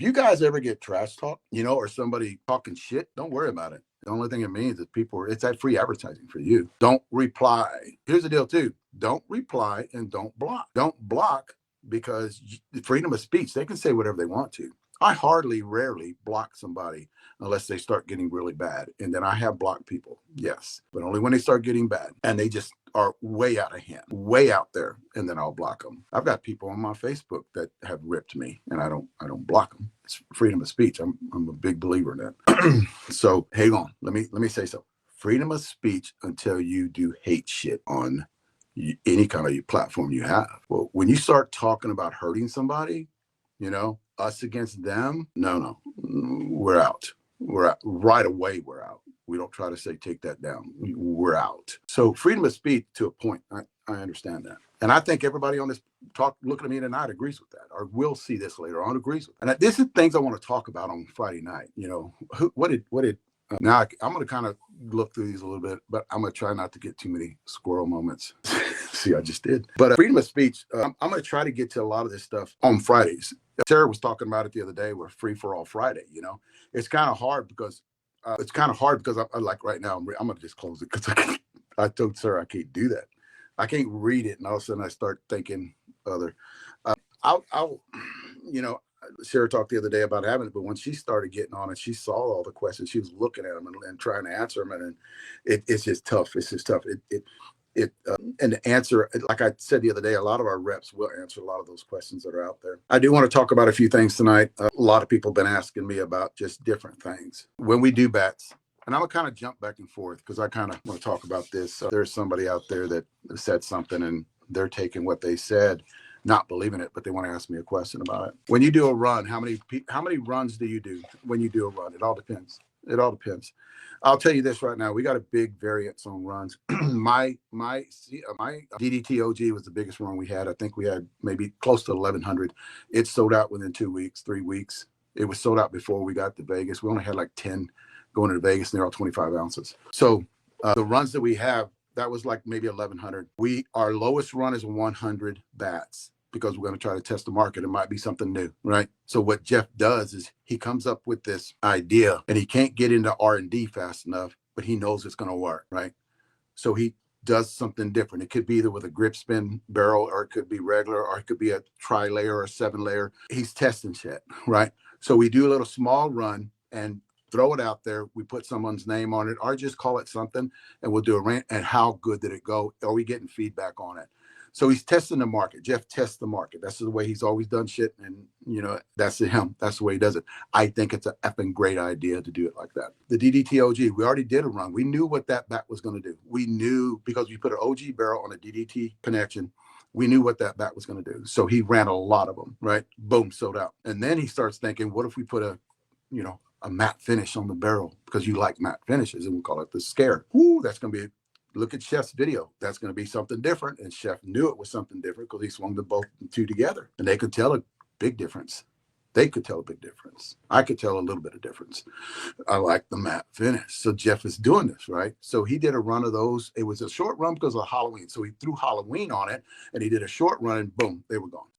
you guys ever get trash talk, or somebody talking shit, don't worry about it. The only thing it means is it's that free advertising for you. Don't reply. Here's the deal too. Don't reply and don't block. Don't block because freedom of speech, they can say whatever they want to. I rarely block somebody unless they start getting really bad. And then I have blocked people, yes, but only when they start getting bad and they just are way out of hand, way out there, and then I'll block them. I've got people on my Facebook that have ripped me, and I don't block them. It's freedom of speech. I'm a big believer in that. So hang on, let me say so. Freedom of speech until you do hate shit on any kind of platform you have. Well, when you start talking about hurting somebody, us against them, no, we're out. We're out right away. We're out. We don't try to say, take that down. We're out. So freedom of speech to a point, I understand that. And I think everybody on this talk looking at me tonight agrees with that, or will see this later on, agrees with that. And this is things I want to talk about on Friday night. What did now I'm going to kind of look through these a little bit, but I'm going to try not to get too many squirrel moments. See, I just did. But freedom of speech, I'm going to try to get to a lot of this stuff on Fridays. Sarah was talking about it the other day. We're free for all Friday. It's kind of hard because I like right now, I'm going to just close it because I told Sarah I can't do that. I can't read it. And all of a sudden I start thinking other, Sarah talked the other day about having it, but when she started getting on it, she saw all the questions. She was looking at them and trying to answer them. And it's just tough. It's just tough. And the answer, like I said the other day, a lot of our reps will answer a lot of those questions that are out there. I do want to talk about a few things tonight. A lot of people have been asking me about just different things. When we do bets, and I'm going to kind of jump back and forth because I kind of want to talk about this. There's somebody out there that said something and they're taking what they said, not believing it, but they want to ask me a question about it. When you do a run, how many runs do you do when you do a run? It all depends. It all depends. I'll tell you this right now. We got a big variance on runs. my DDTOG was the biggest run we had. I think we had maybe close to 1,100. It sold out within 2 weeks, 3 weeks. It was sold out before we got to Vegas. We only had like 10 going to Vegas, and they're all 25 ounces. So the runs that we have, that was like maybe 1,100. Our lowest run is 100 bats because we're going to try to test the market. It might be something new, right? So what Jeff does is he comes up with this idea, and he can't get into R&D fast enough, but he knows it's going to work, right? So he does something different. It could be either with a grip spin barrel, or it could be regular, or it could be a tri-layer or a 7-layer. He's testing shit, right? So we do a little small run and throw it out there. We put someone's name on it, or just call it something, and we'll do a rant. And how good did it go? Are we getting feedback on it? So he's testing the market. Jeff tests the market. That's the way he's always done shit. And, that's him. That's the way he does it. I think it's an effing great idea to do it like that. The DDTOG, we already did a run. We knew what that bat was going to do. We knew because we put an OG barrel on a DDT connection. We knew what that bat was going to do. So he ran a lot of them, right? Boom, sold out. And then he starts thinking, what if we put a matte finish on the barrel, because you like matte finishes, and we call it the S.A.R.M.S. Ooh, that's going to be, look at Chef's video. That's going to be something different. And Chef knew it was something different because he swung the two together, and they could tell a big difference. They could tell a big difference. I could tell a little bit of difference. I like the matte finish. So Jeff is doing this, right? So he did a run of those. It was a short run because of Halloween. So he threw Halloween on it, and he did a short run, and boom, they were gone.